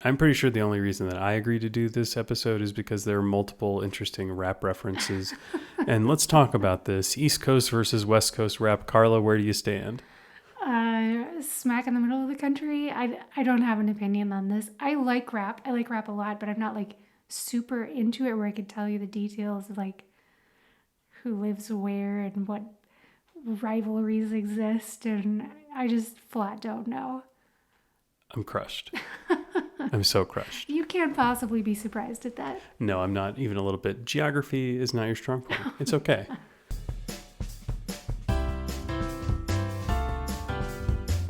I'm pretty sure the only reason that I agreed to do this episode is because there are multiple interesting rap references. And let's talk about this. East Coast versus West Coast rap. Carla, where do you stand? Smack in the middle of the country. I don't have an opinion on this. I like rap. I like rap a lot, but I'm not like super into it where I could tell you the details of like who lives where and what rivalries exist. And I just flat don't know. I'm crushed. I'm so crushed. You can't possibly be surprised at that. No, I'm not even a little bit. Geography is not your strong point. It's okay.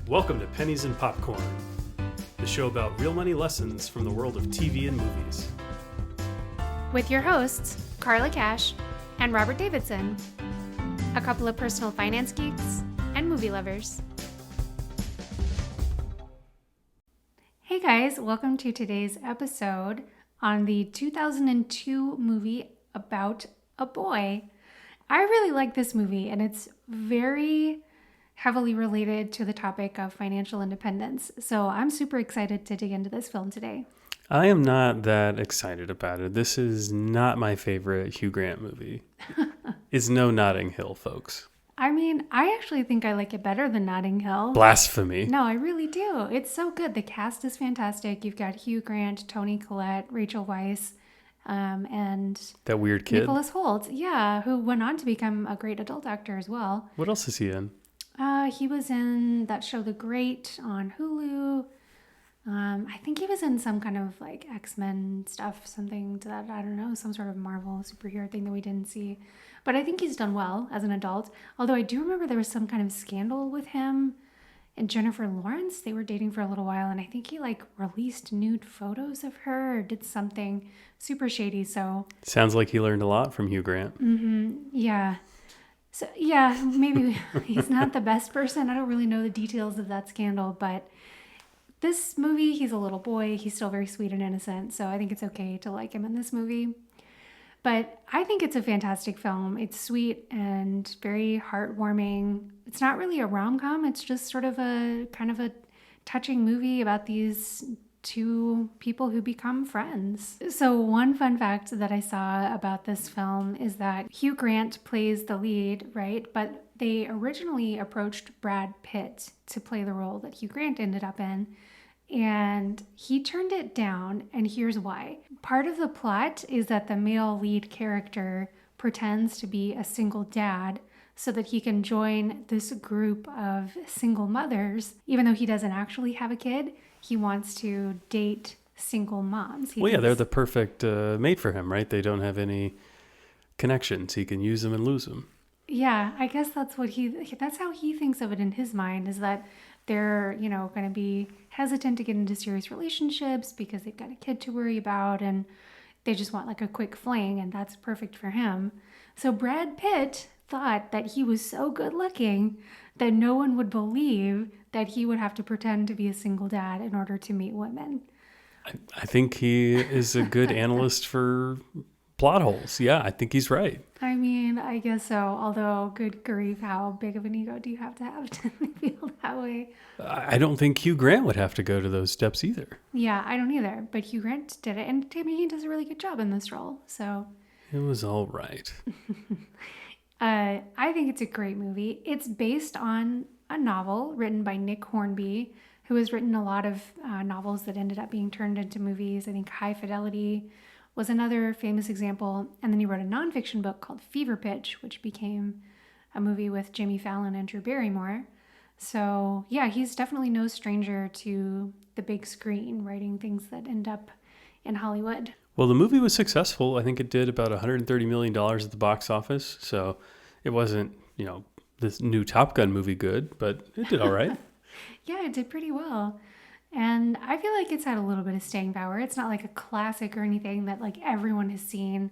Welcome to Pennies and Popcorn, the show about real money lessons from the world of TV and movies. With your hosts, Carla Cash and Robert Davidson, a couple of personal finance geeks and movie lovers. Hey guys, welcome to today's episode on the 2002 movie About a Boy. I really like this movie, and it's very heavily related to the topic of financial independence. So I'm super excited to dig into this film today. I am not that excited about it. This is not my favorite Hugh Grant movie. It's no Notting Hill, folks. I mean, I actually think I like it better than Notting Hill. Blasphemy. No, I really do. It's so good. The cast is fantastic. You've got Hugh Grant, Toni Collette, Rachel Weisz, and that weird kid. Nicholas Hoult, yeah, who went on to become a great adult actor as well. What else is he in? He was in that show The Great on Hulu. I think he was in some kind of like X-Men stuff, something to that, I don't know, some sort of Marvel superhero thing that we didn't see. But I think he's done well as an adult. Although I do remember there was some kind of scandal with him and Jennifer Lawrence. They were dating for a little while, and I think he like released nude photos of her or did something super shady. So sounds like he learned a lot from Hugh Grant. Yeah. So yeah, maybe he's not the best person. I don't really know the details of that scandal, but this movie, he's a little boy. He's still very sweet and innocent, so I think it's okay to like him in this movie. But I think it's a fantastic film. It's sweet and very heartwarming. It's not really a rom-com. It's just sort of a kind of a touching movie about these two people who become friends. So one fun fact that I saw about this film is that Hugh Grant plays the lead, right? But they originally approached Brad Pitt to play the role that Hugh Grant ended up in, and he turned it down, and here's why. Part of the plot is that the male lead character pretends to be a single dad so that he can join this group of single mothers. Even though he doesn't actually have a kid, he wants to date single moms. They're the perfect mate for him, right? They don't have any connections. He can use them and lose them. Yeah, I guess that's how he thinks of it in his mind, is that they're, going to be hesitant to get into serious relationships because they've got a kid to worry about and they just want like a quick fling, and that's perfect for him. So Brad Pitt thought that he was so good looking that no one would believe that he would have to pretend to be a single dad in order to meet women. I think he is a good analyst for plot holes. Yeah, I think he's right. I mean, I guess so. Although, good grief, how big of an ego do you have to feel that way? I don't think Hugh Grant would have to go to those steps either. Yeah, I don't either. But Hugh Grant did it. And I mean, he does a really good job in this role. So it was all right. I think it's a great movie. It's based on a novel written by Nick Hornby, who has written a lot of novels that ended up being turned into movies. I think High Fidelity was another famous example. And then he wrote a nonfiction book called Fever Pitch, which became a movie with Jimmy Fallon and Drew Barrymore. So yeah, he's definitely no stranger to the big screen, writing things that end up in Hollywood. Well, the movie was successful. I think it did about $130 million at the box office. So it wasn't, this new Top Gun movie good, but it did all right. Yeah, it did pretty well. And I feel like it's had a little bit of staying power. It's not like a classic or anything that like everyone has seen,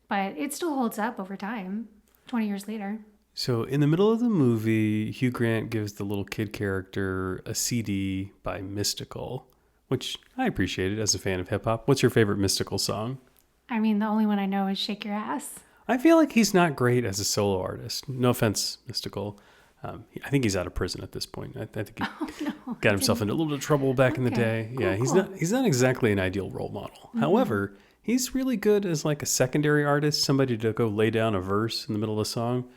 but it still holds up over time, 20 years later. So in the middle of the movie, Hugh Grant gives the little kid character a CD by Mystical, which I appreciated as a fan of hip hop. What's your favorite Mystical song? I mean, the only one I know is Shake Your Ass. I feel like he's not great as a solo artist. No offense, Mystical. I think he's out of prison at this point. I think he Oh no. got himself into a little bit of trouble back in the Okay. day. Cool, Yeah, cool. he's not exactly an ideal role model. However, he's really good as like a secondary artist, somebody to go lay down a verse in the middle of a song.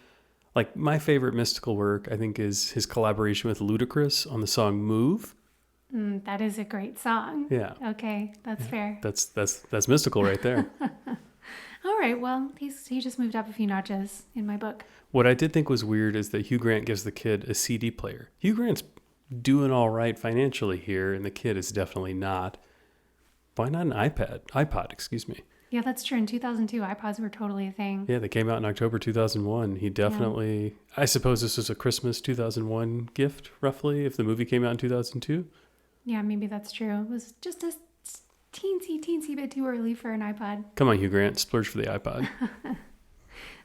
Like my favorite mystical work, I think, is his collaboration with Ludacris on the song "Move." That is a great song. Yeah, Okay, that's fair. that's mystical right there. All right, well, he just moved up a few notches in my book. What I did think was weird is that Hugh Grant gives the kid a CD player. Hugh Grant's doing all right financially here, and the kid is definitely not. Why not an iPod, excuse me. Yeah, that's true. In 2002, iPods were totally a thing. Yeah, they came out in October 2001. He definitely, I suppose this was a Christmas 2001 gift, roughly, if the movie came out in 2002. Yeah, maybe that's true. It was just a teensy bit too early for an iPod. Come on, Hugh Grant, splurge for the iPod.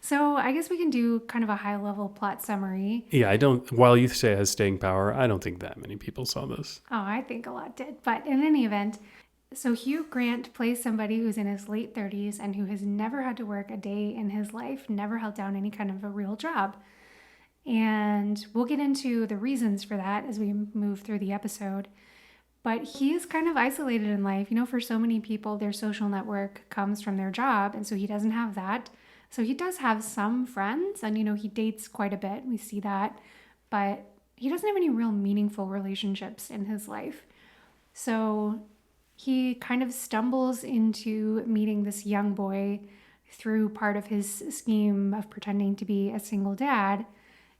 So I guess we can do kind of a high-level plot summary. Yeah, while you say it has staying power, I don't think that many people saw this. Oh, I think a lot did. But in any event, so Hugh Grant plays somebody who's in his late 30s and who has never had to work a day in his life, never held down any kind of a real job. And we'll get into the reasons for that as we move through the episode. But he is kind of isolated in life. You know, for so many people, their social network comes from their job, and so he doesn't have that. So he does have some friends, and, you know, he dates quite a bit. We see that. But he doesn't have any real meaningful relationships in his life. So he kind of stumbles into meeting this young boy through part of his scheme of pretending to be a single dad.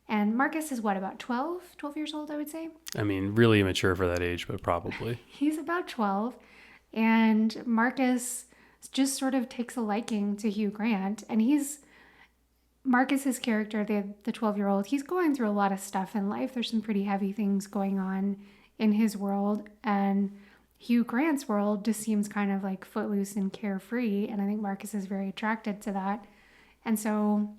And Marcus is what, about 12 years old, I would say? I mean, really immature for that age, but probably. He's about 12. And Marcus just sort of takes a liking to Hugh Grant. And Marcus's character, the 12-year-old, he's going through a lot of stuff in life. There's some pretty heavy things going on in his world. And Hugh Grant's world just seems kind of like footloose and carefree. And I think Marcus is very attracted to that. And so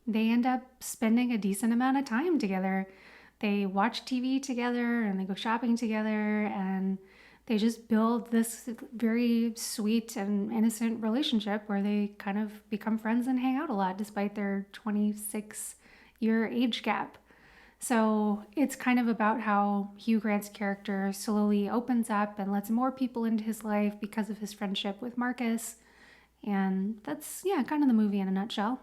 they end up spending a decent amount of time together. They watch TV together and they go shopping together, and they just build this very sweet and innocent relationship where they kind of become friends and hang out a lot despite their 26-year age gap. So it's kind of about how Hugh Grant's character slowly opens up and lets more people into his life because of his friendship with Marcus. And that's, kind of the movie in a nutshell.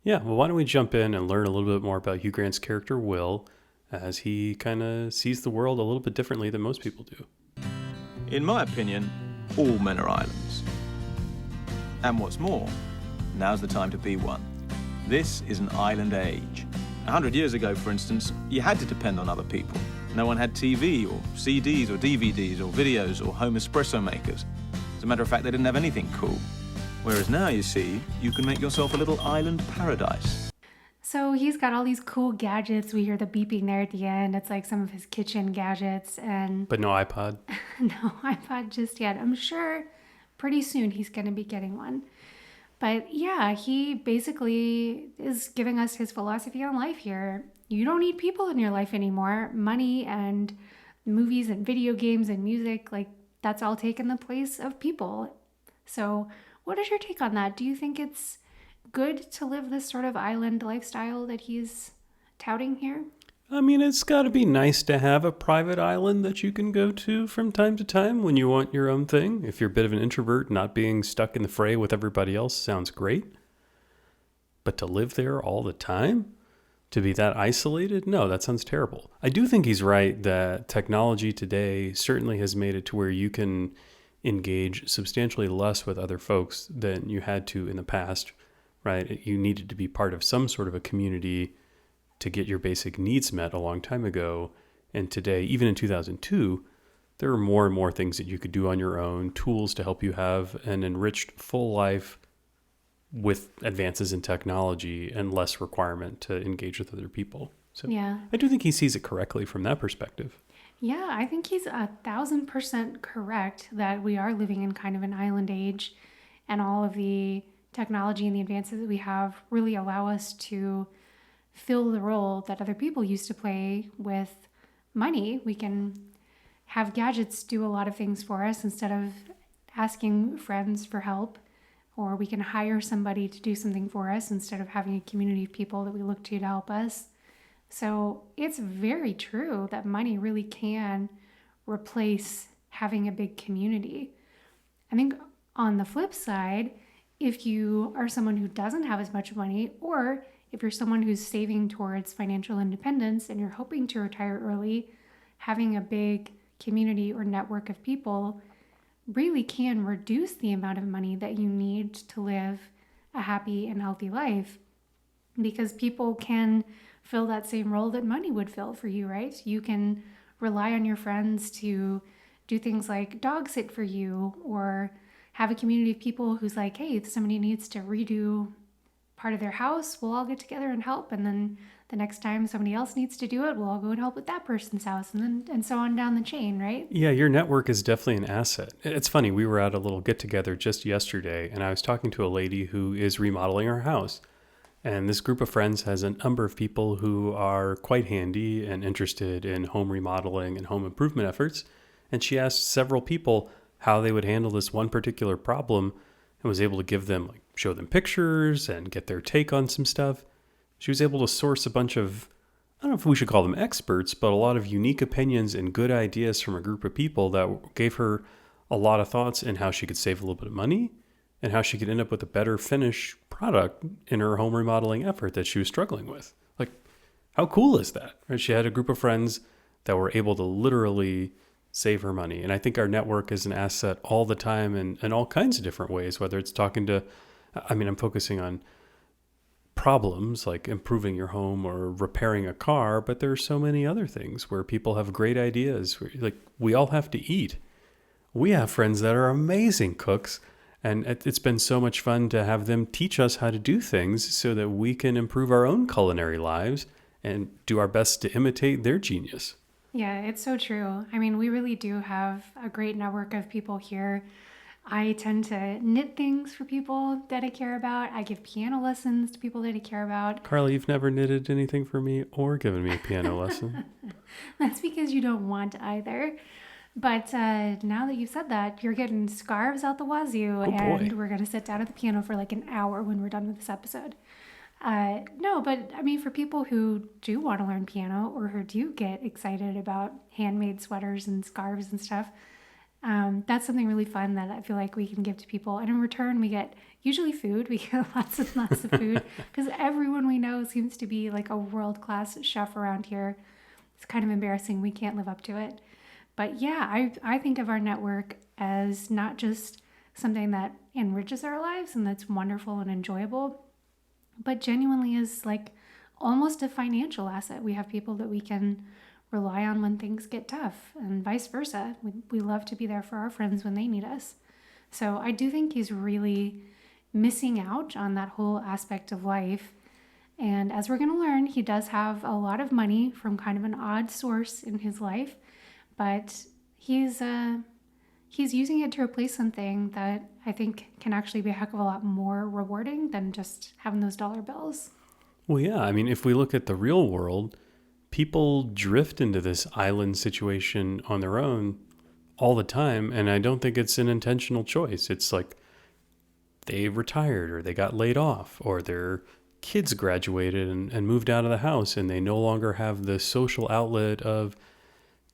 Yeah, well, why don't we jump in and learn a little bit more about Hugh Grant's character, Will, as he kind of sees the world a little bit differently than most people do. In my opinion, all men are islands. And what's more, now's the time to be one. This is an island age. 100 years ago, for instance, you had to depend on other people. No one had TV or CDs or DVDs or videos or home espresso makers. As a matter of fact, they didn't have anything cool. Whereas now, you see, you can make yourself a little island paradise. So he's got all these cool gadgets. We hear the beeping there at the end. It's like some of his kitchen gadgets. But no iPod. No iPod just yet. I'm sure pretty soon he's going to be getting one. But yeah, he basically is giving us his philosophy on life here. You don't need people in your life anymore. Money and movies and video games and music, like that's all taken the place of people. So what is your take on that? Do you think it's good to live this sort of island lifestyle that he's touting here? I mean, it's got to be nice to have a private island that you can go to from time to time when you want your own thing. If you're a bit of an introvert, not being stuck in the fray with everybody else sounds great. But to live there all the time? To be that isolated? No, that sounds terrible. I do think he's right that technology today certainly has made it to where you can engage substantially less with other folks than you had to in the past, right? You needed to be part of some sort of a community to get your basic needs met a long time ago. And today, even in 2002, there are more and more things that you could do on your own, tools to help you have an enriched full life with advances in technology and less requirement to engage with other people. So Yeah. I do think he sees it correctly from that perspective. Yeah, I think he's 1,000% correct that we are living in kind of an island age, and all of the technology and the advances that we have really allow us to fill the role that other people used to play with money. We can have gadgets do a lot of things for us instead of asking friends for help, or we can hire somebody to do something for us instead of having a community of people that we look to help us. So it's very true that money really can replace having a big community. I think on the flip side, if you are someone who doesn't have as much money, or if you're someone who's saving towards financial independence and you're hoping to retire early, having a big community or network of people really can reduce the amount of money that you need to live a happy and healthy life, because people can fill that same role that money would fill for you, right? You can rely on your friends to do things like dog sit for you, or have a community of people who's like, hey, if somebody needs to redo part of their house, we'll all get together and help. And then the next time somebody else needs to do it, we'll all go and help with that person's house, and so on down the chain, right? Yeah, your network is definitely an asset. It's funny, we were at a little get-together just yesterday, and I was talking to a lady who is remodeling her house. And this group of friends has a number of people who are quite handy and interested in home remodeling and home improvement efforts. And she asked several people how they would handle this one particular problem, and was able to give them, like, show them pictures and get their take on some stuff. She was able to source a bunch of, I don't know if we should call them experts, but a lot of unique opinions and good ideas from a group of people that gave her a lot of thoughts in how she could save a little bit of money and how she could end up with a better finished product in her home remodeling effort that she was struggling with. Like, how cool is that? Right? She had a group of friends that were able to literally save her money. And I think our network is an asset all the time in all kinds of different ways, whether it's talking to, I'm focusing on problems like improving your home or repairing a car, but there are so many other things where people have great ideas. Like, we all have to eat. We have friends that are amazing cooks, and it's been so much fun to have them teach us how to do things so that we can improve our own culinary lives and do our best to imitate their genius. Yeah, it's so true. I mean, we really do have a great network of people here. I tend to knit things for people that I care about. I give piano lessons to people that I care about. Carly, you've never knitted anything for me or given me a piano lesson. That's because you don't want either. But now that you've said that, you're getting scarves out the wazoo, and we're going to sit down at the piano for like an hour when we're done with this episode. No, but I mean, for people who do want to learn piano or who do get excited about handmade sweaters and scarves and stuff, that's something really fun that I feel like we can give to people. And in return, we get usually food. We get lots and lots of food because everyone we know seems to be like a world-class chef around here. It's kind of embarrassing. We can't live up to it. But yeah, I think of our network as not just something that enriches our lives and that's wonderful and enjoyable, but genuinely is like almost a financial asset. We have people that we can rely on when things get tough, and vice versa. We love to be there for our friends when they need us. So I do think he's really missing out on that whole aspect of life. And as we're going to learn, he does have a lot of money from kind of an odd source in his life, but he's using it to replace something that I think can actually be a heck of a lot more rewarding than just having those dollar bills. Well, yeah. I mean, if we look at the real world, people drift into this island situation on their own all the time, and I don't think it's an intentional choice. It's like they retired or they got laid off or their kids graduated and moved out of the house, and they no longer have the social outlet of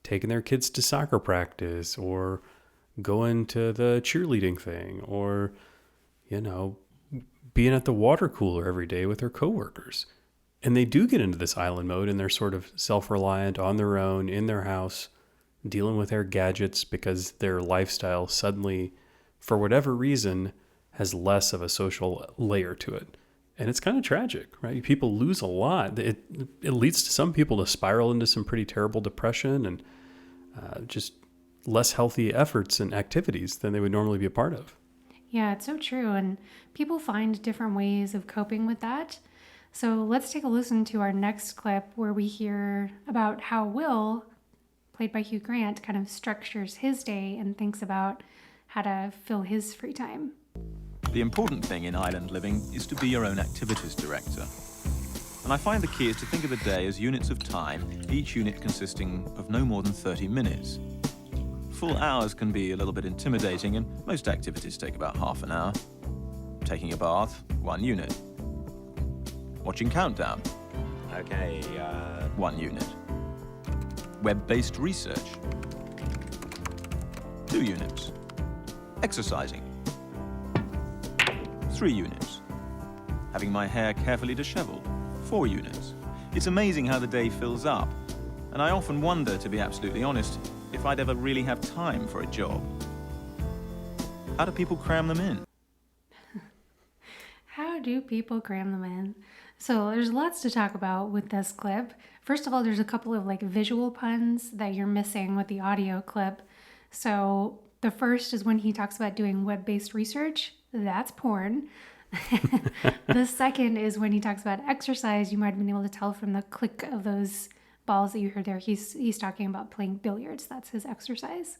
taking their kids to soccer practice or going to the cheerleading thing or, being at the water cooler every day with their coworkers. And they do get into this island mode, and they're sort of self-reliant on their own in their house, dealing with their gadgets because their lifestyle suddenly, for whatever reason, has less of a social layer to it. And it's kind of tragic, right? People lose a lot. It leads to some people to spiral into some pretty terrible depression and just less healthy efforts and activities than they would normally be a part of. Yeah, it's so true. And people find different ways of coping with that. So let's take a listen to our next clip where we hear about how Will, played by Hugh Grant, kind of structures his day and thinks about how to fill his free time. The important thing in island living is to be your own activities director. And I find the key is to think of the day as units of time, each unit consisting of no more than 30 minutes. Full hours can be a little bit intimidating, and most activities take about half an hour. Taking a bath, 1 unit. Watching Countdown. Okay, 1 unit. Web-based research, 2 units. Exercising, 3 units. Having my hair carefully disheveled, 4 units. It's amazing how the day fills up, and I often wonder, to be absolutely honest, if I'd ever really have time for a job. How do people cram them in? How do people cram them in? So there's lots to talk about with this clip. First of all, there's a couple of like visual puns that you're missing with the audio clip. So the first is when he talks about doing web-based research. That's porn. The second is when he talks about exercise. You might have been able to tell from the click of those balls that you heard there. He's talking about playing billiards. That's his exercise.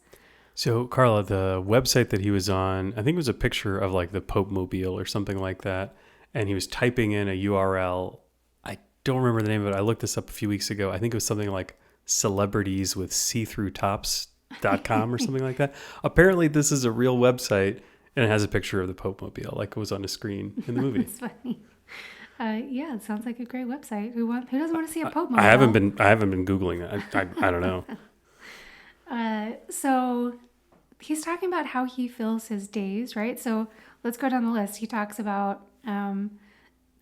So, Carla, the website that he was on, I think it was a picture of like the Pope Mobile or something like that. And he was typing in a URL. I don't remember the name of it. I looked this up a few weeks ago. I think it was something like celebritieswithseethroughtops.com or something like that. Apparently, this is a real website and it has a picture of the Pope Mobile like it was on a screen in the movie. That's funny. Yeah, it sounds like a great website. Who doesn't want to see a Pope Mobile? I haven't been Googling that. I don't know. So he's talking about how he fills his days, right? So let's go down the list. He talks about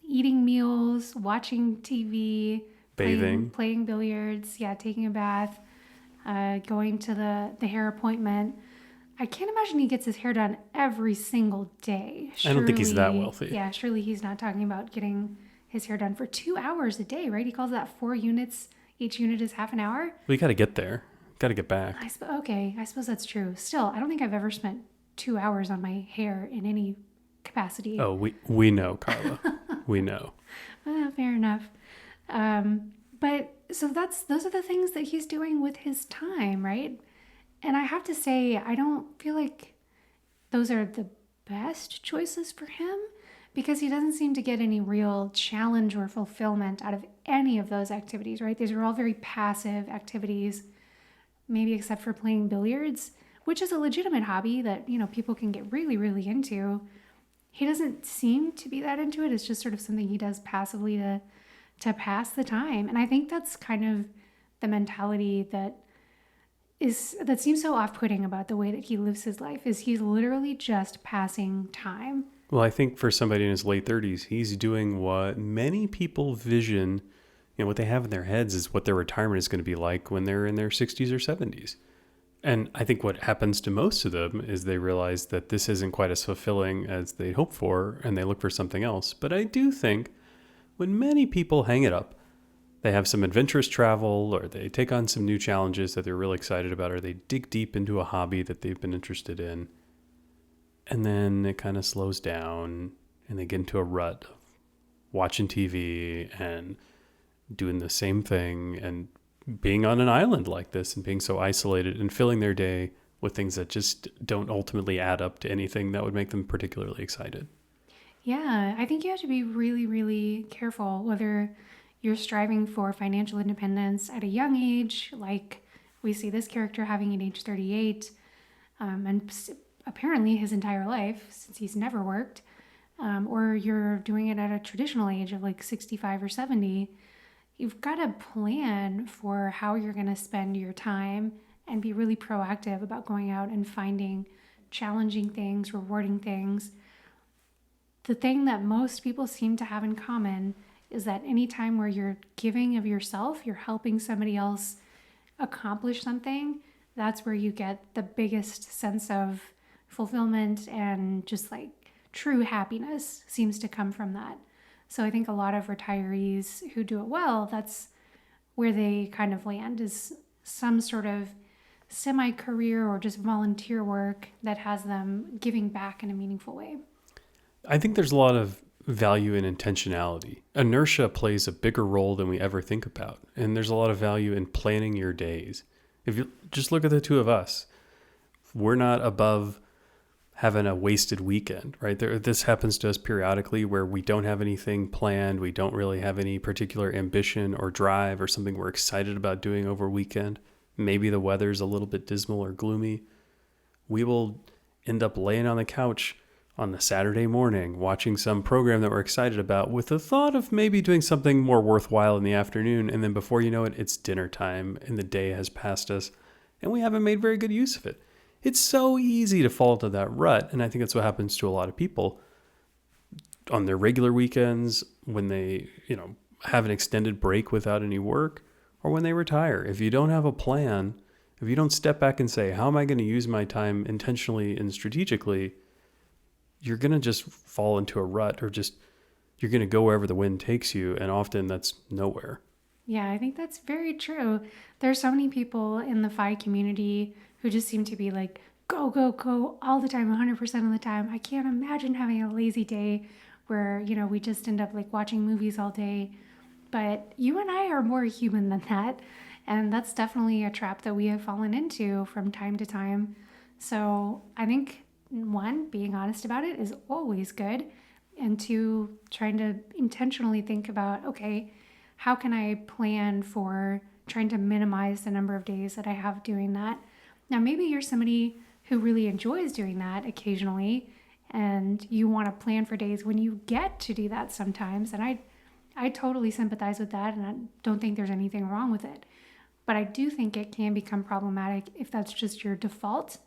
eating meals, watching TV, Bathing, playing billiards, taking a bath, going to the hair appointment. I can't imagine he gets his hair done every single day. I don't think he's that wealthy. Yeah, surely he's not talking about getting his hair done for 2 hours a day, right? He calls that 4 units. Each unit is half an hour. Well, you got to get there. Got to get back. I suppose that's true. Still, I don't think I've ever spent 2 hours on my hair in any capacity. Oh, we know, Carla. We know. Well, fair enough. But so those are the things that he's doing with his time, right? And I have to say, I don't feel like those are the best choices for him because he doesn't seem to get any real challenge or fulfillment out of any of those activities, right? These are all very passive activities, maybe except for playing billiards, which is a legitimate hobby that, people can get really, really into. He doesn't seem to be that into it. It's just sort of something he does passively to pass the time. And I think that's kind of the mentality that seems so off-putting about the way that he lives his life, is he's literally just passing time. Well, I think for somebody in his late 30s, he's doing what many people vision, what they have in their heads is what their retirement is going to be like when they're in their 60s or 70s. And I think what happens to most of them is they realize that this isn't quite as fulfilling as they hope for, and they look for something else. But I do think when many people hang it up, they have some adventurous travel, or they take on some new challenges that they're really excited about, or they dig deep into a hobby that they've been interested in. And then it kind of slows down and they get into a rut of watching TV and doing the same thing and being on an island like this and being so isolated and filling their day with things that just don't ultimately add up to anything that would make them particularly excited. Yeah, I think you have to be really, really careful whether you're striving for financial independence at a young age, like we see this character having at age 38, and apparently his entire life, since he's never worked, or you're doing it at a traditional age of like 65 or 70, you've got to plan for how you're going to spend your time and be really proactive about going out and finding challenging things, rewarding things. The thing that most people seem to have in common is that any time where you're giving of yourself, you're helping somebody else accomplish something, that's where you get the biggest sense of fulfillment and just like true happiness seems to come from that. So I think a lot of retirees who do it well, that's where they kind of land, is some sort of semi-career or just volunteer work that has them giving back in a meaningful way. I think there's a lot of value in intentionality. Inertia plays a bigger role than we ever think about. And there's a lot of value in planning your days. If you just look at the two of us, we're not above having a wasted weekend, right? This happens to us periodically where we don't have anything planned. We don't really have any particular ambition or drive or something we're excited about doing over a weekend. Maybe the weather's a little bit dismal or gloomy. We will end up laying on the couch on the Saturday morning, watching some program that we're excited about with the thought of maybe doing something more worthwhile in the afternoon. And then before you know it, it's dinner time and the day has passed us and we haven't made very good use of it. It's so easy to fall into that rut. And I think that's what happens to a lot of people on their regular weekends when they, have an extended break without any work or when they retire. If you don't have a plan, if you don't step back and say, how am I going to use my time intentionally and strategically, you're going to just fall into a rut or you're going to go wherever the wind takes you. And often that's nowhere. Yeah, I think that's very true. There's so many people in the FI community who just seem to be like, go, go, go all the time, 100% of the time. I can't imagine having a lazy day where, we just end up like watching movies all day. But you and I are more human than that. And that's definitely a trap that we have fallen into from time to time. So I think, one, being honest about it is always good. And two, trying to intentionally think about, okay, how can I plan for trying to minimize the number of days that I have doing that? Now, maybe you're somebody who really enjoys doing that occasionally, and you want to plan for days when you get to do that sometimes. And I totally sympathize with that, and I don't think there's anything wrong with it. But I do think it can become problematic if that's just your default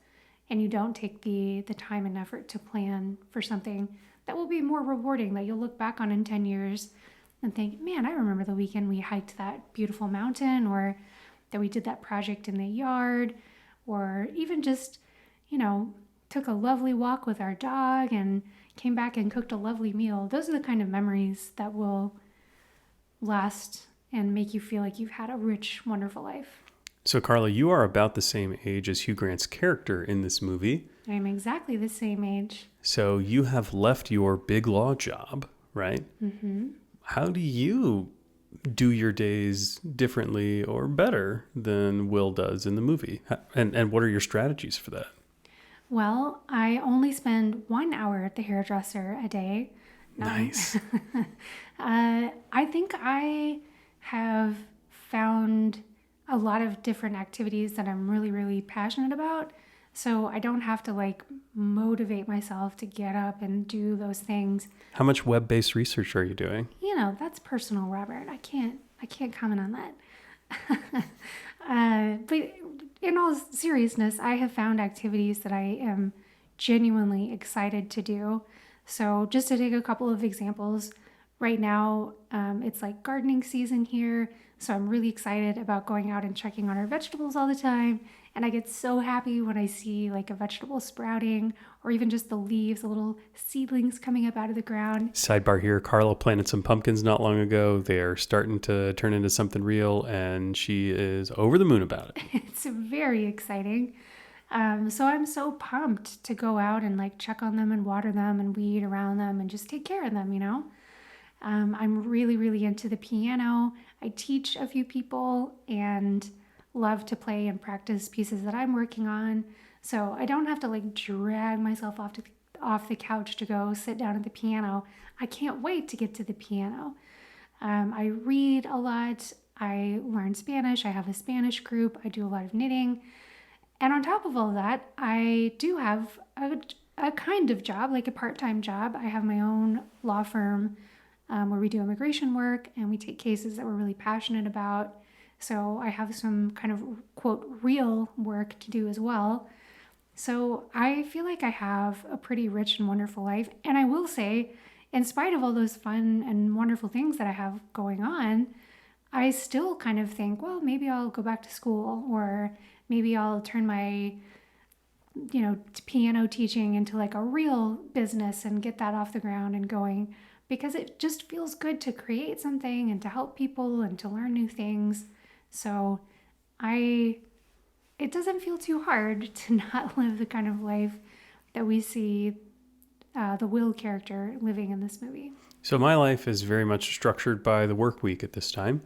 and you don't take the time and effort to plan for something that will be more rewarding, that you'll look back on in 10 years and think, man, I remember the weekend we hiked that beautiful mountain, or that we did that project in the yard, or even just, took a lovely walk with our dog and came back and cooked a lovely meal. Those are the kind of memories that will last and make you feel like you've had a rich, wonderful life. So, Carla, you are about the same age as Hugh Grant's character in this movie. I'm exactly the same age. So you have left your big law job, right? Mm-hmm. How do you do your days differently or better than Will does in the movie? And what are your strategies for that? Well, I only spend 1 hour at the hairdresser a day. Nice. I think I have found a lot of different activities that I'm really, really passionate about. So I don't have to motivate myself to get up and do those things. How much web-based research are you doing? That's personal, Robert. I can't comment on that. But in all seriousness, I have found activities that I am genuinely excited to do. So just to take a couple of examples, right now it's gardening season here. So I'm really excited about going out and checking on our vegetables all the time. And I get so happy when I see a vegetable sprouting, or even just the leaves, the little seedlings coming up out of the ground. Sidebar here, Carla planted some pumpkins not long ago. They are starting to turn into something real, and she is over the moon about it. It's very exciting. So I'm so pumped to go out and check on them and water them and weed around them and just take care of them, I'm really, really into the piano. I teach a few people and love to play and practice pieces that I'm working on. So I don't have to drag myself off the couch to go sit down at the piano. I can't wait to get to the piano. I read a lot. I learn Spanish. I have a Spanish group. I do a lot of knitting. And on top of all that, I do have a kind of job, a part-time job. I have my own law firm where we do immigration work and we take cases that we're really passionate about. So I have some kind of, quote, real work to do as well. So I feel like I have a pretty rich and wonderful life. And I will say, in spite of all those fun and wonderful things that I have going on, I still kind of think, well, maybe I'll go back to school, or maybe I'll turn my, piano teaching into a real business and get that off the ground and going, because it just feels good to create something and to help people and to learn new things. So it doesn't feel too hard to not live the kind of life that we see the Will character living in this movie. So my life is very much structured by the work week at this time,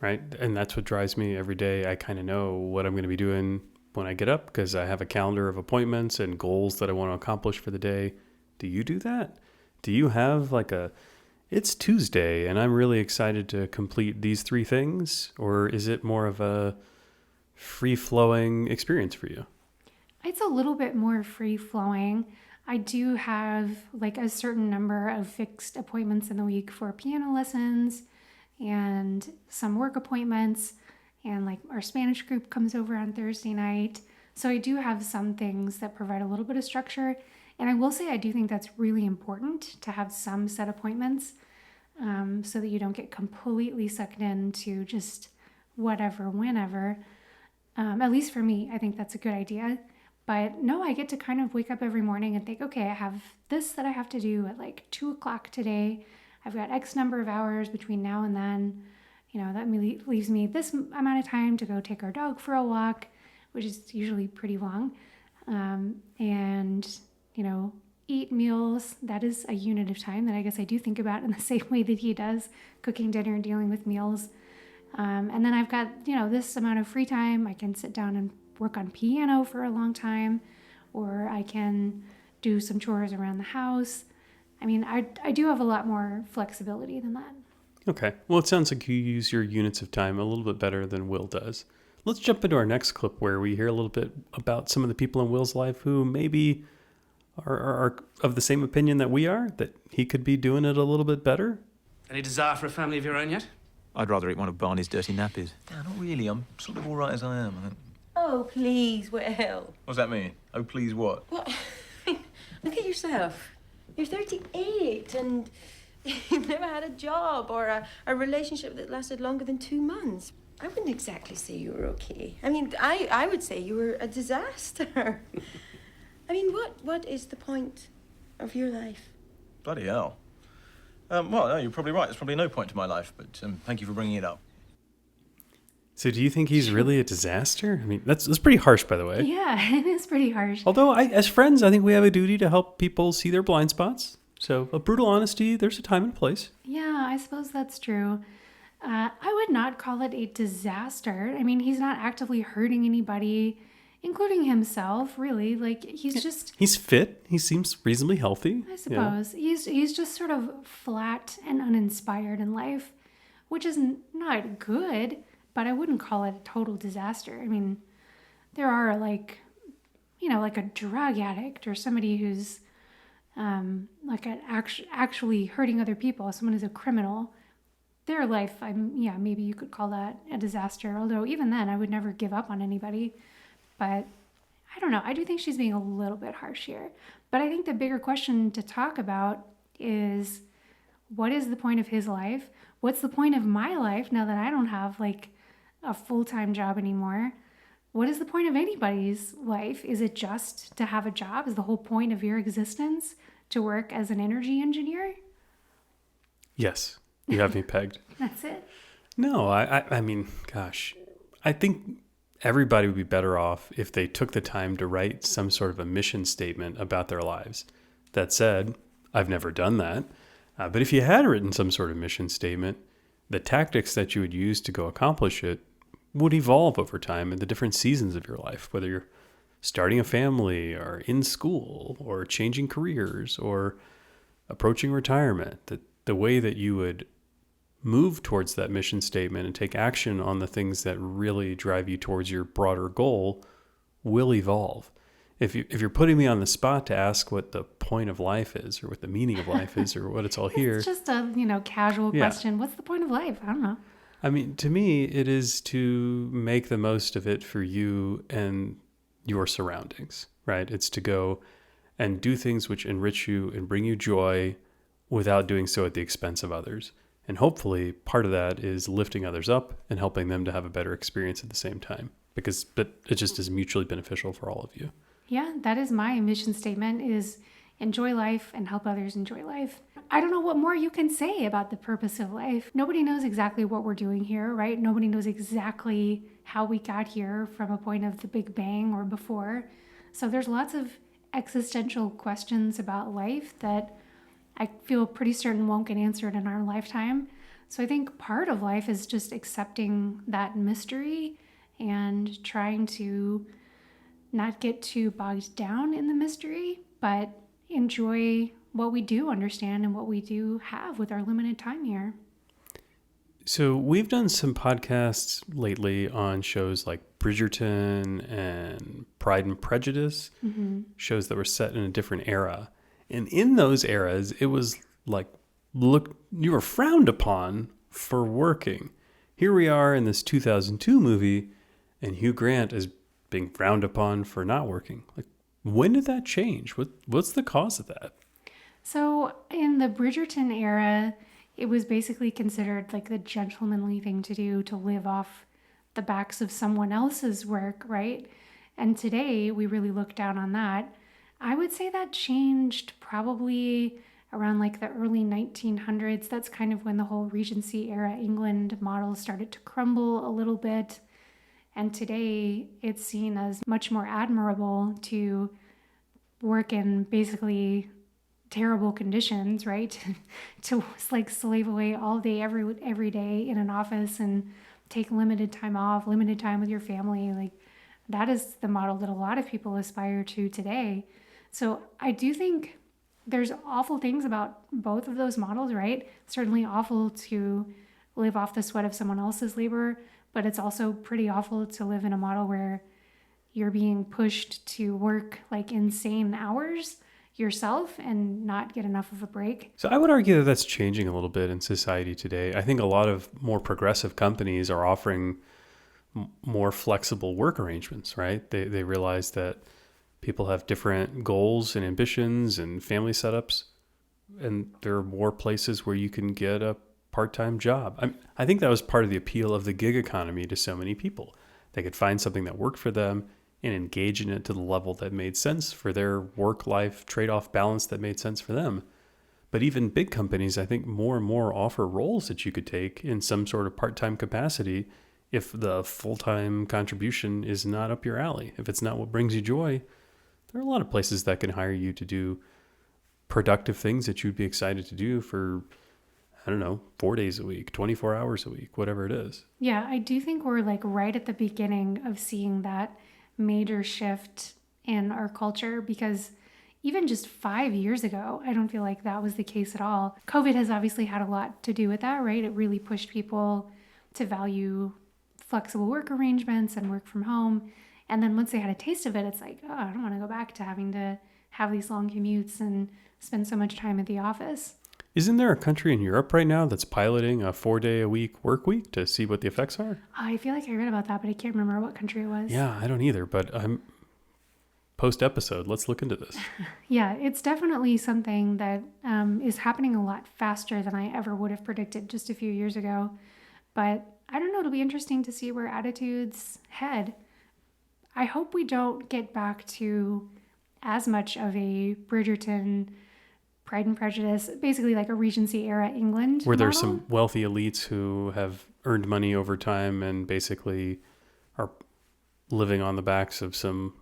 right? And that's what drives me every day. I kind of know what I'm going to be doing when I get up because I have a calendar of appointments and goals that I want to accomplish for the day. Do you do that? Do you have it's Tuesday and I'm really excited to complete these 3 things? Or is it more of a free-flowing experience for you? It's a little bit more free flowing. I do have like a certain number of fixed appointments in the week for piano lessons and some work appointments. And like our Spanish group comes over on Thursday night. So I do have some things that provide a little bit of structure. And I will say I do think that's really important to have some set appointments so that you don't get completely sucked into just whatever, whenever. At least for me, I think that's a good idea. But no, I get to kind of wake up every morning and think, okay, I have this that I have to do at like 2:00 today. I've got X number of hours between now and then. That leaves me this amount of time to go take our dog for a walk, which is usually pretty long. And, eat meals. That is a unit of time that I guess I do think about in the same way that he does, cooking dinner and dealing with meals. And then I've got, this amount of free time. I can sit down and work on piano for a long time, or I can do some chores around the house. I mean, I do have a lot more flexibility than that. Okay. Well, it sounds like you use your units of time a little bit better than Will does. Let's jump into our next clip where we hear a little bit about some of the people in Will's life who maybe are of the same opinion that we are, that he could be doing it a little bit better. Any desire for a family of your own yet? I'd rather eat one of Barney's dirty nappies. No, not really. I'm sort of all right as I am. I think. Oh, please, Will. What's that mean? Oh, please what? What? Look at yourself. You're 38 and you've never had a job or a relationship that lasted longer than 2 months. I wouldn't exactly say you were okay. I mean, I would say you were a disaster. I mean, what is the point of your life? Bloody hell. Well, no, you're probably right. There's probably no point to my life, but thank you for bringing it up. So do you think he's really a disaster? I mean, that's pretty harsh, by the way. Yeah, it is pretty harsh. Although, as friends, I think we have a duty to help people see their blind spots. So, a brutal honesty, there's a time and a place. Yeah, I suppose that's true. I would not call it a disaster. I mean, he's not actively hurting anybody, including himself, really. Like, He's fit. He seems reasonably healthy. I suppose. He's just sort of flat and uninspired in life, which is not good, but I wouldn't call it a total disaster. I mean, there are like a drug addict or somebody who's actually hurting other people, someone who's a criminal. Their life, maybe you could call that a disaster. Although even then, I would never give up on anybody. But I don't know. I do think she's being a little bit harsh here. But I think the bigger question to talk about is, what is the point of his life? What's the point of my life now that I don't have like a full-time job anymore? What is the point of anybody's life? Is it just to have a job? Is the whole point of your existence to work as an energy engineer? Yes, you have me pegged. That's it. No, I mean, gosh, I think everybody would be better off if they took the time to write some sort of a mission statement about their lives. That said, I've never done that. But if you had written some sort of mission statement, the tactics that you would use to go accomplish it would evolve over time in the different seasons of your life, whether you're starting a family or in school or changing careers or approaching retirement. The way that you would move towards that mission statement and take action on the things that really drive you towards your broader goal will evolve. If you're putting me on the spot to ask what the point of life is or what the meaning of life is or what it's all here. It's just a casual question. What's the point of life? I don't know. I mean, to me, it is to make the most of it for you and your surroundings, right? It's to go and do things which enrich you and bring you joy without doing so at the expense of others. And hopefully part of that is lifting others up and helping them to have a better experience at the same time, because it just is mutually beneficial for all of you. Yeah, that is my mission statement, is enjoy life and help others enjoy life. I don't know what more you can say about the purpose of life. Nobody knows exactly what we're doing here, right? Nobody knows exactly how we got here from a point of the Big Bang or before. So there's lots of existential questions about life that I feel pretty certain won't get answered in our lifetime. So I think part of life is just accepting that mystery and trying to not get too bogged down in the mystery, but enjoy what we do understand and what we do have with our limited time here. So we've done some podcasts lately on shows like Bridgerton and Pride and Prejudice, shows that were set in a different era. And in those eras, it was like, look, you were frowned upon for working. Here we are in this 2002 movie, and Hugh Grant is being frowned upon for not working. Like, when did that change? What's the cause of that? So in the Bridgerton era, it was basically considered like the gentlemanly thing to do to live off the backs of someone else's work, right? And today we really look down on that. I would say that changed probably around like the early 1900s. That's kind of when the whole Regency era England model started to crumble a little bit. And today it's seen as much more admirable to work in basically terrible conditions, right? to like slave away all day, every day in an office and take limited time off, limited time with your family. Like that is the model that a lot of people aspire to today. So I do think there's awful things about both of those models, right? Certainly awful to live off the sweat of someone else's labor, but it's also pretty awful to live in a model where you're being pushed to work like insane hours yourself and not get enough of a break. So I would argue that that's changing a little bit in society today. I think a lot of more progressive companies are offering more flexible work arrangements, right? They realize that people have different goals and ambitions and family setups, and there are more places where you can get a part-time job. I think that was part of the appeal of the gig economy to so many people. They could find something that worked for them and engage in it to the level that made sense for their work-life trade-off balance that made sense for them. But even big companies, I think more and more offer roles that you could take in some sort of part-time capacity if the full-time contribution is not up your alley. If it's not what brings you joy, there are a lot of places that can hire you to do productive things that you'd be excited to do for, 4 days a week, 24 hours a week, whatever it is. Yeah, I do think we're like right at the beginning of seeing that major shift in our culture, because even just 5 years ago, I don't feel like that was the case at all. COVID has obviously had a lot to do with that, right? It really pushed people to value flexible work arrangements and work from home. And then once they had a taste of it, it's like, oh, I don't want to go back to having to have these long commutes and spend so much time at the office. Isn't there a country in Europe right now that's piloting a 4-day-a-week work week to see what the effects are? I feel like I read about that, but I can't remember what country it was. Yeah, I don't either, but I'm post-episode. Let's look into this. Yeah, it's definitely something that is happening a lot faster than I ever would have predicted just a few years ago. But I don't know, it'll be interesting to see where attitudes head. I hope we don't get back to as much of a Bridgerton, Pride and Prejudice, basically like a Regency era England where there's model. some wealthy elites who have earned money over time and basically are living on the backs of some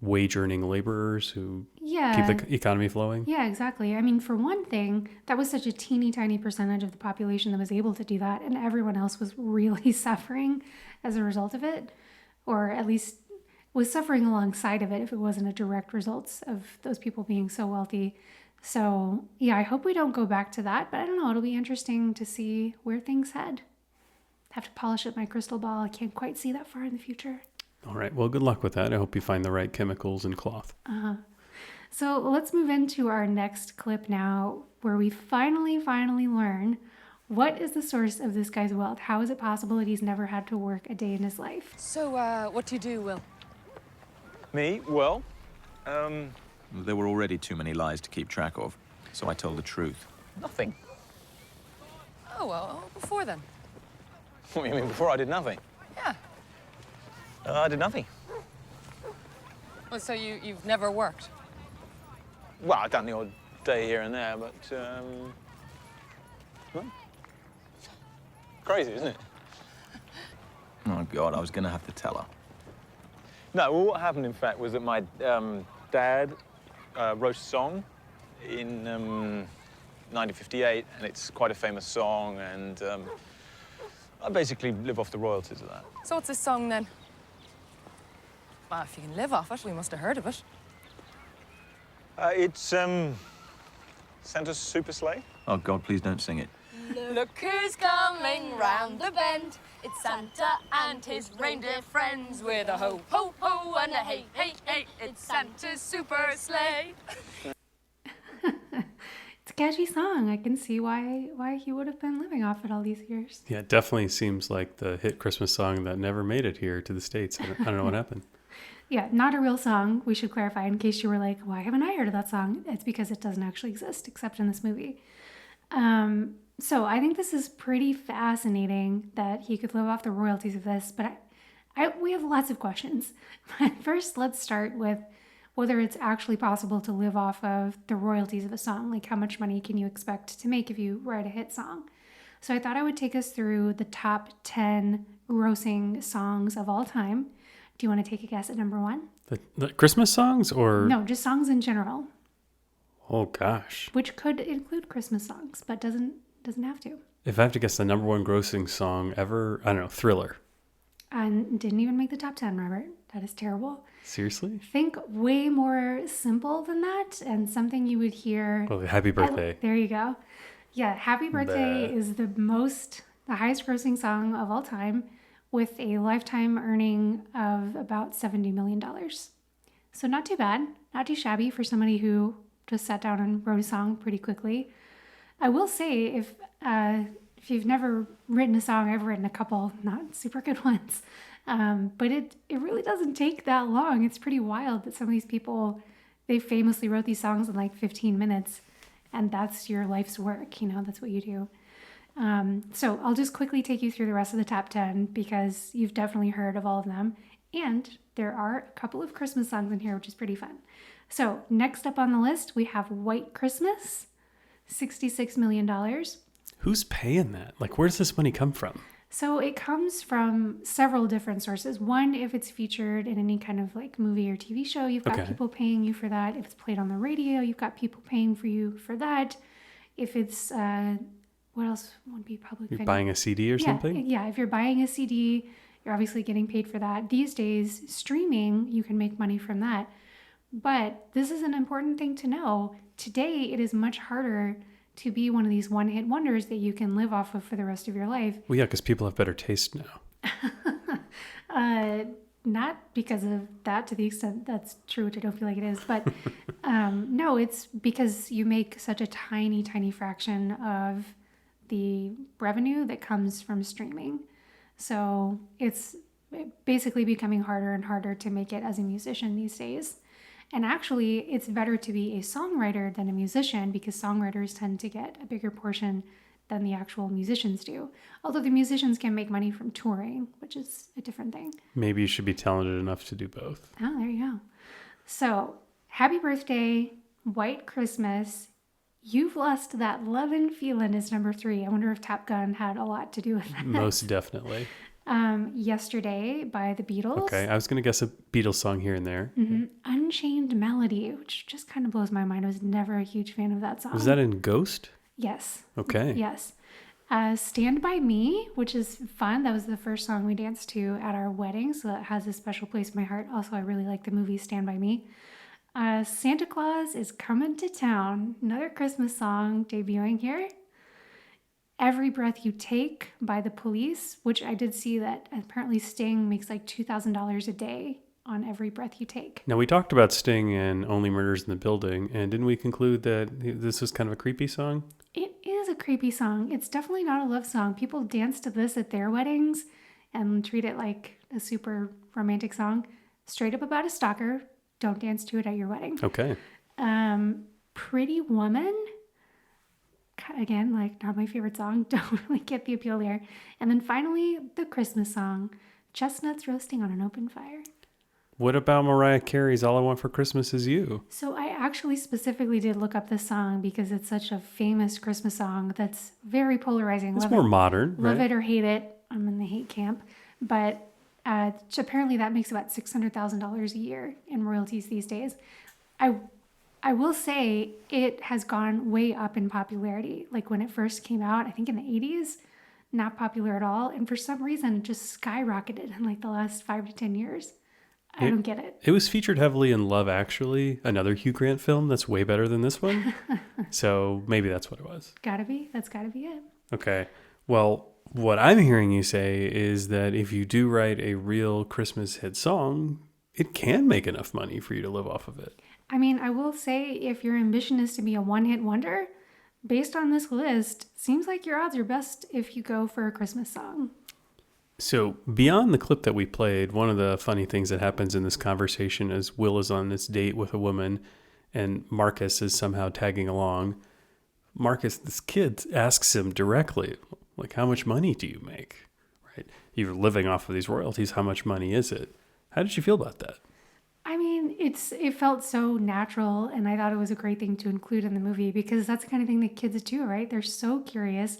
wage-earning laborers who keep the economy flowing. Yeah, exactly. I mean, for one thing, that was such a teeny tiny percentage of the population that was able to do that, and everyone else was really suffering as a result of it, or at least was suffering alongside of it if it wasn't a direct result of those people being so wealthy. So, yeah, I hope we don't go back to that, but I don't know. It'll be interesting to see where things head. Have to polish up my crystal ball. I can't quite see that far in the future. All right. Well, good luck with that. I hope you find the right chemicals and cloth. So let's move into our next clip now, where we finally learn what is the source of this guy's wealth. How is it possible that he's never had to work a day in his life? So, what do you do, Will? Me? Well, There were already too many lies to keep track of, so I told the truth. nothing. Oh, well, before then. What do you mean, before I did nothing? Yeah. I did nothing. Well, so you've never worked? Well, I've done the odd day here and there, but, well, crazy, isn't it? Oh, God, I was going to have to tell her. No, well, what happened, in fact, was that my dad wrote a song in 1958, and it's quite a famous song, and I basically live off the royalties of that. So what's this song, then? Well, if you can live off it, we must have heard of it. It's Santa's Super Sleigh. Oh, God, please don't sing it. Look who's coming round the bend. It's Santa and his reindeer friends with a ho, ho, ho and a hey, hey, hey. It's Santa's super sleigh. It's a catchy song. I can see why he would have been living off it all these years. Yeah, it definitely seems like the hit Christmas song that never made it here to the States. I don't know what happened. Yeah, not a real song. We should clarify in case you were like, why haven't I heard of that song? It's because it doesn't actually exist except in this movie. So I think this is pretty fascinating that he could live off the royalties of this, but we have lots of questions. First, let's start with whether it's actually possible to live off of the royalties of a song. Like, how much money can you expect to make if you write a hit song? So I thought I would take us through the top 10 grossing songs of all time. Do you want to take a guess at number one? The Christmas songs or? No, just songs in general. Oh, gosh. Which could include Christmas songs, but doesn't have to. If I have to guess the number one grossing song ever, I don't know, Thriller. And didn't even make the top 10, Robert. That is terrible. Seriously? Think way more simple than that and something you would hear. Oh, Happy Birthday. There you go. Yeah, Happy Birthday is the highest grossing song of all time with a lifetime earning of about $70 million. So not too bad, not too shabby for somebody who just sat down and wrote a song pretty quickly. I will say, if you've never written a song, I've written a couple, not super good ones. But it really doesn't take that long. It's pretty wild that some of these people, they famously wrote these songs in like 15 minutes, and that's your life's work. That's what you do. So I'll just quickly take you through the rest of the top 10 because you've definitely heard of all of them. And there are a couple of Christmas songs in here, which is pretty fun. So next up on the list, we have White Christmas, $66 million. Who's paying that? Like, where does this money come from? So it comes from several different sources. One, if it's featured in any kind of like movie or TV show, you've got people paying you for that. If it's played on the radio, you've got people paying for you for that. If it's, what else would be public? You're buying a CD or something? Yeah, if you're buying a CD, you're obviously getting paid for that. These days, streaming, you can make money from that. But this is an important thing to know. Today, it is much harder to be one of these one-hit wonders that you can live off of for the rest of your life. Well, yeah, because people have better taste now. Not because of that, to the extent that's true, which I don't feel like it is. But no, it's because you make such a tiny, tiny fraction of the revenue that comes from streaming. So it's basically becoming harder and harder to make it as a musician these days. And actually, it's better to be a songwriter than a musician because songwriters tend to get a bigger portion than the actual musicians do. Although the musicians can make money from touring, which is a different thing. Maybe you should be talented enough to do both. Oh, there you go. So, Happy Birthday, White Christmas, You've Lost That Lovin' Feelin' is number 3. I wonder if Top Gun had a lot to do with that. Most definitely. Yesterday by the Beatles. Okay, I was going to guess a Beatles song here and there. Mm-hmm. Unchained Melody, which just kind of blows my mind. I was never a huge fan of that song. Was that in Ghost? Yes. Okay. Yes. Stand By Me, which is fun. That was the first song we danced to at our wedding, so that has a special place in my heart. Also, I really like the movie Stand By Me. Santa Claus is Coming to Town, another Christmas song debuting here. Every Breath You Take by The Police, which I did see that apparently Sting makes like $2,000 a day on Every Breath You Take. Now, we talked about Sting and Only Murders in the Building, and didn't we conclude that this was kind of a creepy song? It is a creepy song. It's definitely not a love song. People dance to this at their weddings and treat it like a super romantic song. Straight up about a stalker. Don't dance to it at your wedding. Okay. Pretty Woman. Again, like, not my favorite song. Don't really get the appeal there. And then finally, the Christmas song, Chestnuts Roasting on an Open Fire. What about Mariah Carey's All I Want for Christmas Is You? So I actually specifically did look up this song because it's such a famous Christmas song that's very polarizing. It's more modern, right? Love it or hate it. I'm in the hate camp. But apparently that makes about $600,000 a year in royalties these days. I will say it has gone way up in popularity. Like when it first came out, I think in the 80s, not popular at all. And for some reason, it just skyrocketed in like the last 5 to 10 years. I don't get it. It was featured heavily in Love Actually, another Hugh Grant film that's way better than this one. So maybe that's what it was. Gotta be. That's gotta be it. Okay. Well, what I'm hearing you say is that if you do write a real Christmas hit song, it can make enough money for you to live off of it. I mean, I will say if your ambition is to be a one-hit wonder, based on this list, seems like your odds are best if you go for a Christmas song. So, beyond the clip that we played, one of the funny things that happens in this conversation is Will is on this date with a woman and Marcus is somehow tagging along. Marcus, this kid, asks him directly, like, how much money do you make? Right? You're living off of these royalties. How much money is it? How did you feel about that? I mean, it felt so natural, and I thought it was a great thing to include in the movie because that's the kind of thing that kids do, right? They're so curious.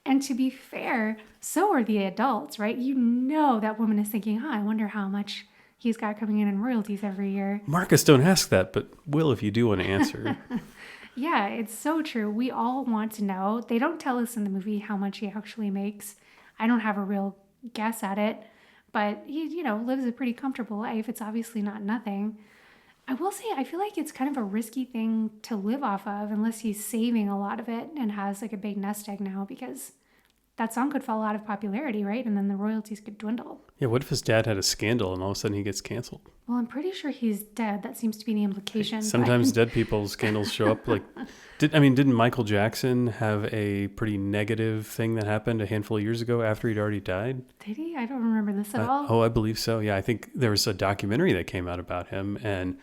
And to be fair, so are the adults, right? You know that woman is thinking, I wonder how much he's got coming in royalties every year. Marcus, don't ask that, but Will, if you do want to answer. Yeah, it's so true. We all want to know. They don't tell us in the movie how much he actually makes. I don't have a real guess at it, but he, lives a pretty comfortable life. It's obviously not nothing. I will say, I feel like it's kind of a risky thing to live off of unless he's saving a lot of it and has like a big nest egg now, because that song could fall out of popularity, right? And then the royalties could dwindle. Yeah, what if his dad had a scandal and all of a sudden he gets canceled? Well, I'm pretty sure he's dead. That seems to be the implication. Sometimes dead people's scandals show up. Like, didn't Michael Jackson have a pretty negative thing that happened a handful of years ago after he'd already died? Did he? I don't remember this at all. Oh, I believe so. Yeah, I think there was a documentary that came out about him and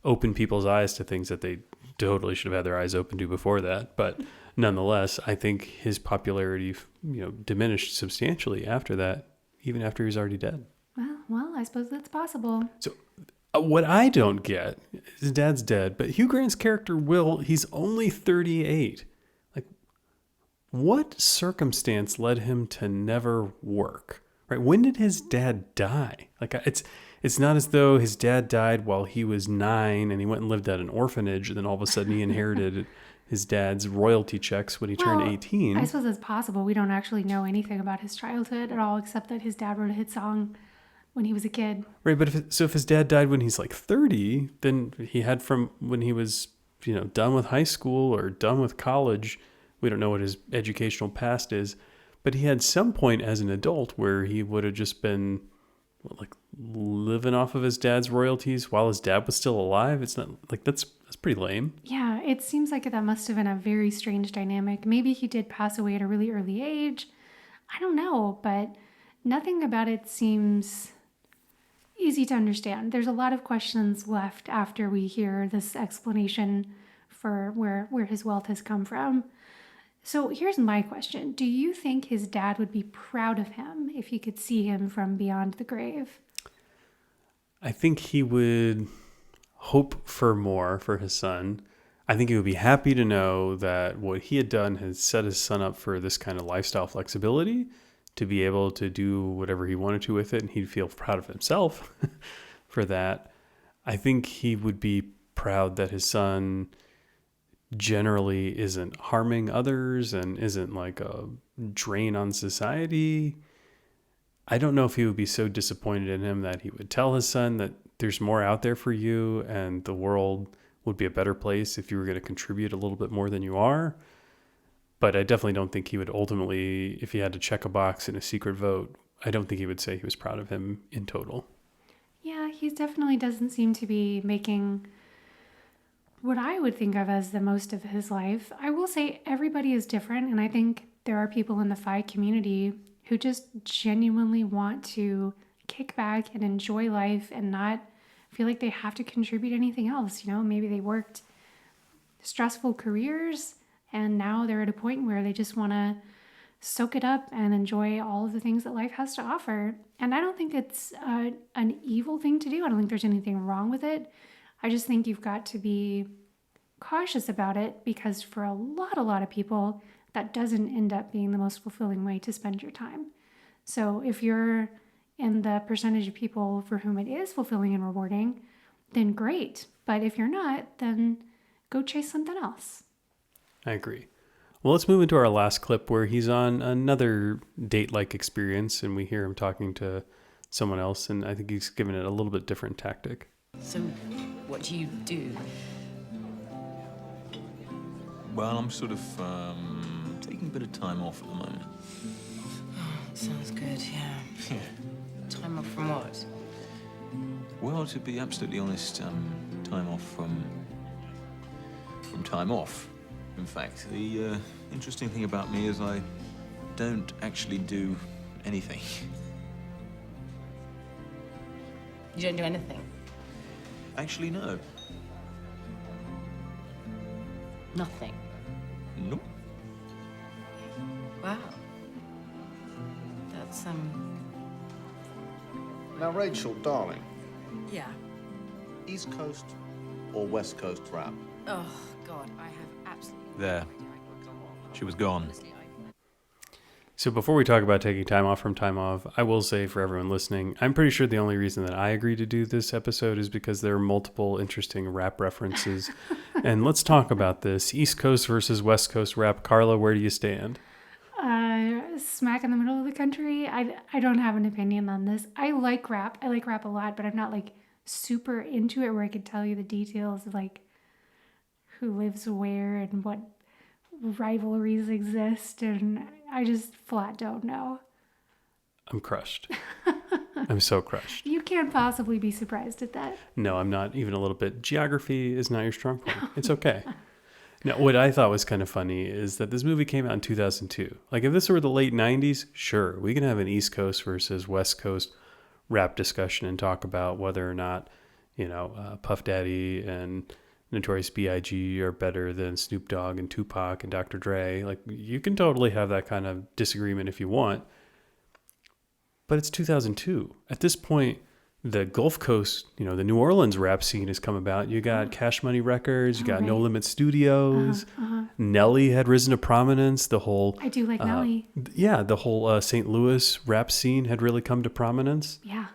opened people's eyes to things that they totally should have had their eyes open to before that. But nonetheless, I think his popularity, diminished substantially after that, even after he was already dead. Well, I suppose that's possible. So what I don't get, his dad's dead, but Hugh Grant's character Will, he's only 38. Like, what circumstance led him to never work? Right? When did his dad die? Like, it's not as though his dad died while he was 9 and he went and lived at an orphanage and then all of a sudden he inherited his dad's royalty checks when he turned 18. I suppose it's possible. We don't actually know anything about his childhood at all, except that his dad wrote a hit song when he was a kid. Right, but if his dad died when he's like 30, then he had from when he was, done with high school or done with college. We don't know what his educational past is, but he had some point as an adult where he would have just been living off of his dad's royalties while his dad was still alive. It's not like that's pretty lame. Yeah, it seems like that must have been a very strange dynamic. Maybe he did pass away at a really early age. I don't know, but nothing about it seems easy to understand. There's a lot of questions left after we hear this explanation for where his wealth has come from. So here's my question. Do you think his dad would be proud of him if he could see him from beyond the grave? I think he would hope for more for his son. I think he would be happy to know that what he had done has set his son up for this kind of lifestyle flexibility, to be able to do whatever he wanted to with it, and he'd feel proud of himself for that. I think he would be proud that his son generally isn't harming others and isn't like a drain on society. I don't know if he would be so disappointed in him that he would tell his son that there's more out there for you and the world would be a better place if you were going to contribute a little bit more than you are. But I definitely don't think he would ultimately, if he had to check a box in a secret vote, I don't think he would say he was proud of him in total. Yeah, he definitely doesn't seem to be making what I would think of as the most of his life. I will say everybody is different, and I think there are people in the FI community who just genuinely want to kick back and enjoy life and not feel like they have to contribute anything else. Maybe they worked stressful careers and now they're at a point where they just want to soak it up and enjoy all of the things that life has to offer. And I don't think it's an evil thing to do. I don't think there's anything wrong with it. I just think you've got to be cautious about it, because for a lot of people, that doesn't end up being the most fulfilling way to spend your time. So if you're in the percentage of people for whom it is fulfilling and rewarding, then great. But if you're not, then go chase something else. I agree. Well, let's move into our last clip where he's on another date-like experience and we hear him talking to someone else, and I think he's given it a little bit different tactic. So, what do you do? Well, I'm sort of taking taking a bit of time off at the moment. Sounds good, yeah. Yeah. Time off from what? Well, to be absolutely honest, time off from time off. In fact, the interesting thing about me is I don't actually do anything. You don't do anything? Actually, no. Nothing? Nope. Wow. That's, Now, Rachel, darling, yeah. East Coast or West Coast rap? Oh, God, I have absolutely There. She was gone. Honestly, So before we talk about taking time off from time off, I will say for everyone listening, I'm pretty sure the only reason that I agreed to do this episode is because there are multiple interesting rap references. And let's talk about this. East Coast versus West Coast rap. Carla, where do you stand? Smack in the middle of the country. I don't have an opinion on this. I like rap. I like rap a lot, but I'm not like super into it where I could tell you the details of like who lives where and what rivalries exist, and I just flat don't know. I'm crushed. I'm so crushed. You can't possibly be surprised at that. No, I'm not even a little bit. Geography is not your strong point. It's okay. Now, what I thought was kind of funny is that this movie came out in 2002. Like, if this were the late 90s, sure, we can have an East Coast versus West Coast rap discussion and talk about whether or not, Puff Daddy and Notorious B.I.G. are better than Snoop Dogg and Tupac and Dr. Dre. Like, you can totally have that kind of disagreement if you want. But it's 2002. At this point, the Gulf Coast, the New Orleans rap scene has come about. You got Cash Money Records, you got No Limit Studios. Nelly had risen to prominence. The whole I do like Nelly. Yeah, the whole St. Louis rap scene had really come to prominence. Yeah.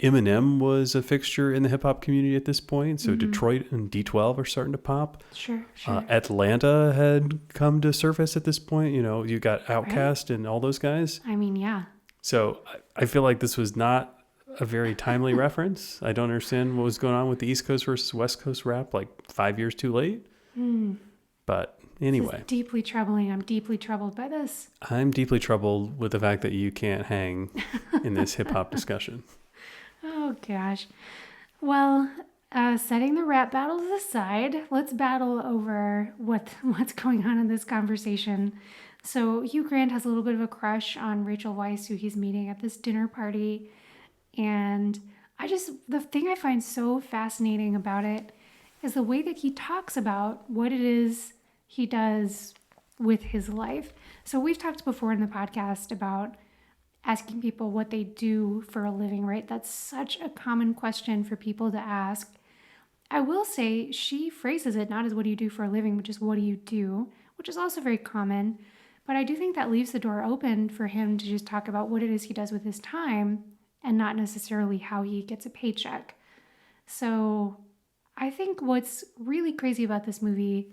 Eminem was a fixture in the hip hop community at this point. So Detroit and D12 are starting to pop. Sure. Atlanta had come to surface at this point. You got Outkast and all those guys. I mean, yeah. So I feel like this was not a very timely reference. I don't understand what was going on with the East Coast versus West Coast rap, like 5 years too late. But anyway. This is deeply troubling. I'm deeply troubled by this. I'm deeply troubled with the fact that you can't hang in this hip hop discussion. Oh, gosh. Well, setting the rap battles aside, let's battle over what's going on in this conversation. So Hugh Grant has a little bit of a crush on Rachel Weisz, who he's meeting at this dinner party. And the thing I find so fascinating about it is the way that he talks about what it is he does with his life. So we've talked before in the podcast about asking people what they do for a living, right? That's such a common question for people to ask. I will say she phrases it not as what do you do for a living, but just what do you do, which is also very common. But I do think that leaves the door open for him to just talk about what it is he does with his time and not necessarily how he gets a paycheck. So I think what's really crazy about this movie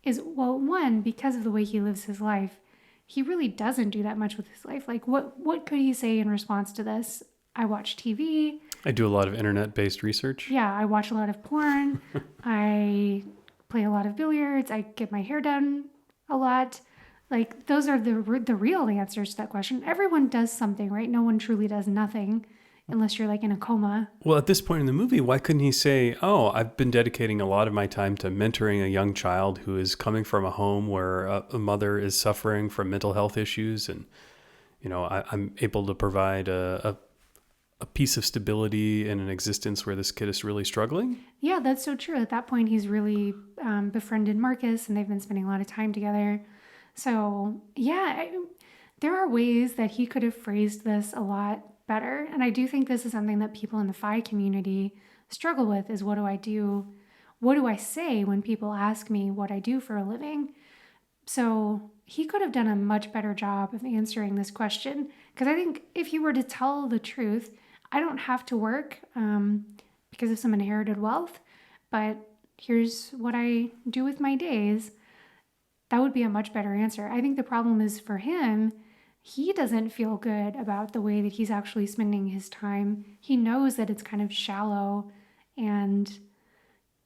is, well, one, because of the way he lives his life, he really doesn't do that much with his life. Like, what could he say in response to this? I watch TV. I do a lot of internet-based research. Yeah, I watch a lot of porn. I play a lot of billiards. I get my hair done a lot. Like, those are the real answers to that question. Everyone does something, right? No one truly does nothing unless you're like in a coma. Well, at this point in the movie, why couldn't he say, oh, I've been dedicating a lot of my time to mentoring a young child who is coming from a home where a mother is suffering from mental health issues. And, I'm able to provide a piece of stability in an existence where this kid is really struggling. Yeah, that's so true. At that point, he's really befriended Marcus and they've been spending a lot of time together. So, yeah, there are ways that he could have phrased this a lot better. And I do think this is something that people in the FI community struggle with is what do I do? What do I say when people ask me what I do for a living? So he could have done a much better job of answering this question. Because I think if he were to tell the truth, I don't have to work because of some inherited wealth, but here's what I do with my days. That would be a much better answer. I think the problem is for him, he doesn't feel good about the way that he's actually spending his time. He knows that it's kind of shallow, and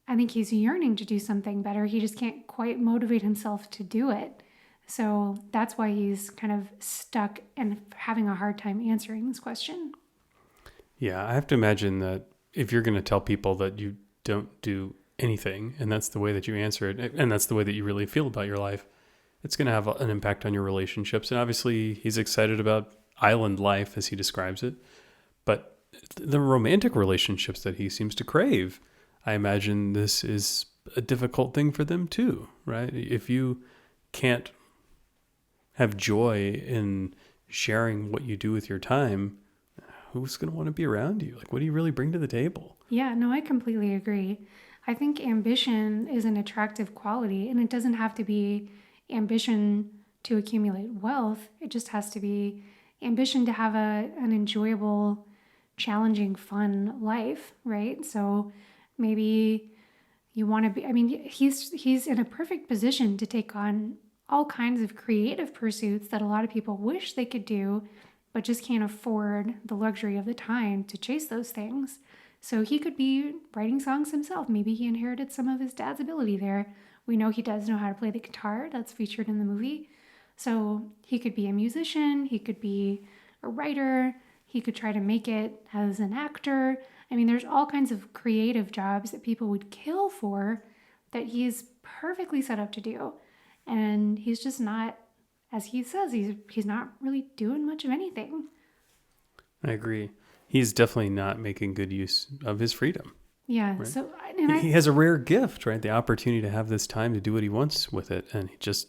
I think he's yearning to do something better. He just can't quite motivate himself to do it. So that's why he's kind of stuck and having a hard time answering this question. Yeah, I have to imagine that if you're going to tell people that you don't do anything, and that's the way that you answer it, and that's the way that you really feel about your life, it's going to have an impact on your relationships. And obviously, he's excited about island life as he describes it. But the romantic relationships that he seems to crave, I imagine this is a difficult thing for them too, right? If you can't have joy in sharing what you do with your time, who's going to want to be around you? Like, what do you really bring to the table? Yeah, no, I completely agree. I think ambition is an attractive quality, and it doesn't have to be ambition to accumulate wealth. It just has to be ambition to have an enjoyable, challenging, fun life, right? So maybe you want to be, I mean, he's in a perfect position to take on all kinds of creative pursuits that a lot of people wish they could do, but just can't afford the luxury of the time to chase those things. So he could be writing songs himself. Maybe he inherited some of his dad's ability there. We know he does know how to play the guitar. That's featured in the movie. So he could be a musician. He could be a writer. He could try to make it as an actor. I mean, there's all kinds of creative jobs that people would kill for that he's perfectly set up to do. And he's just not, as he says, he's not really doing much of anything. I agree. He's definitely not making good use of his freedom. Yeah. Right? So he has a rare gift, right? The opportunity to have this time to do what he wants with it, and he just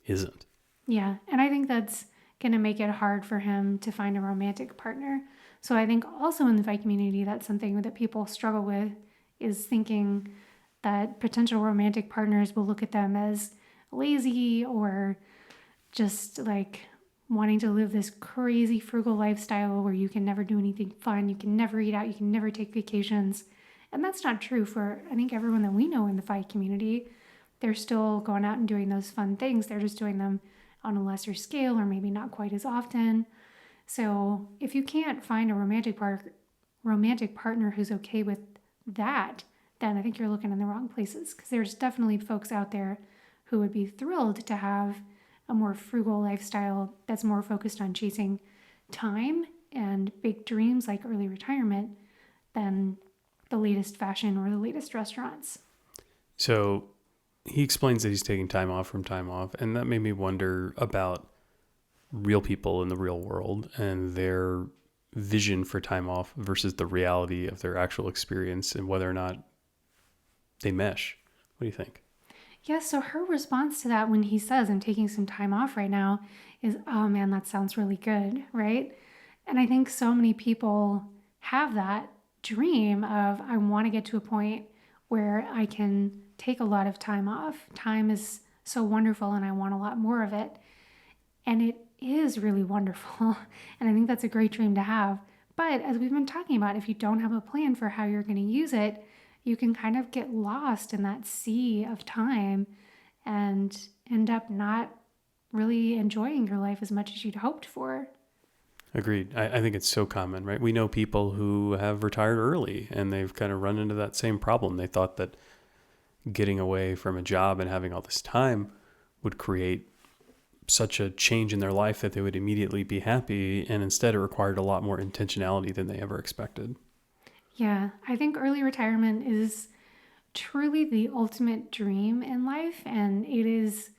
isn't. Yeah. And I think that's going to make it hard for him to find a romantic partner. So I think also in the Fi community, that's something that people struggle with, is thinking that potential romantic partners will look at them as lazy or just like wanting to live this crazy frugal lifestyle where you can never do anything fun, you can never eat out, you can never take vacations. And that's not true for, I think, everyone that we know in the Fi community. They're still going out and doing those fun things. They're just doing them on a lesser scale or maybe not quite as often. So if you can't find a romantic partner who's okay with that, then I think you're looking in the wrong places, because there's definitely folks out there who would be thrilled to have a more frugal lifestyle that's more focused on chasing time and big dreams like early retirement than the latest fashion or the latest restaurants. So he explains that he's taking time off from time off, and that made me wonder about real people in the real world and their vision for time off versus the reality of their actual experience and whether or not they mesh. What do you think? Yeah, so her response to that when he says, I'm taking some time off right now, is, oh man, that sounds really good, right? And I think so many people have that dream of, I want to get to a point where I can take a lot of time off. Time is so wonderful and I want a lot more of it. And it is really wonderful. And I think that's a great dream to have. But as we've been talking about, if you don't have a plan for how you're going to use it, you can kind of get lost in that sea of time and end up not really enjoying your life as much as you'd hoped for. Agreed. I think it's so common, right? We know people who have retired early and they've kind of run into that same problem. They thought that getting away from a job and having all this time would create such a change in their life that they would immediately be happy, and instead it required a lot more intentionality than they ever expected. Yeah, I think early retirement is truly the ultimate dream in life, and it is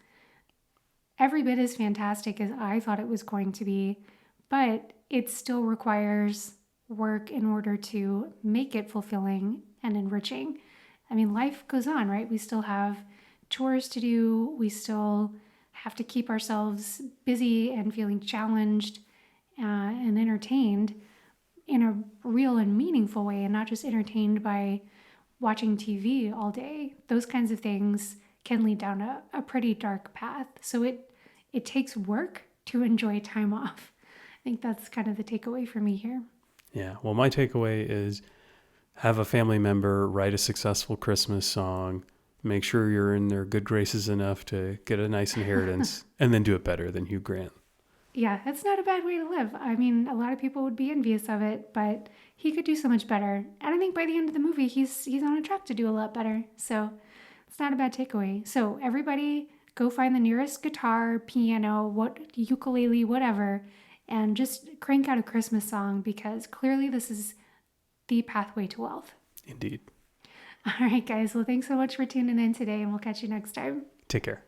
every bit as fantastic as I thought it was going to be, but it still requires work in order to make it fulfilling and enriching. I mean, life goes on, right? We still have chores to do. We still have to keep ourselves busy and feeling challenged and entertained in a real and meaningful way, and not just entertained by watching TV all day. Those kinds of things can lead down a pretty dark path. So it takes work to enjoy time off. I think that's kind of the takeaway for me here. Yeah. Well, my takeaway is have a family member write a successful Christmas song, make sure you're in their good graces enough to get a nice inheritance, and then do it better than Hugh Grant. Yeah, that's not a bad way to live. I mean, a lot of people would be envious of it, but he could do so much better. And I think by the end of the movie, he's on a track to do a lot better. So it's not a bad takeaway. So everybody go find the nearest guitar, piano, ukulele, whatever, and just crank out a Christmas song, because clearly this is the pathway to wealth. Indeed. All right, guys. Well, thanks so much for tuning in today, and we'll catch you next time. Take care.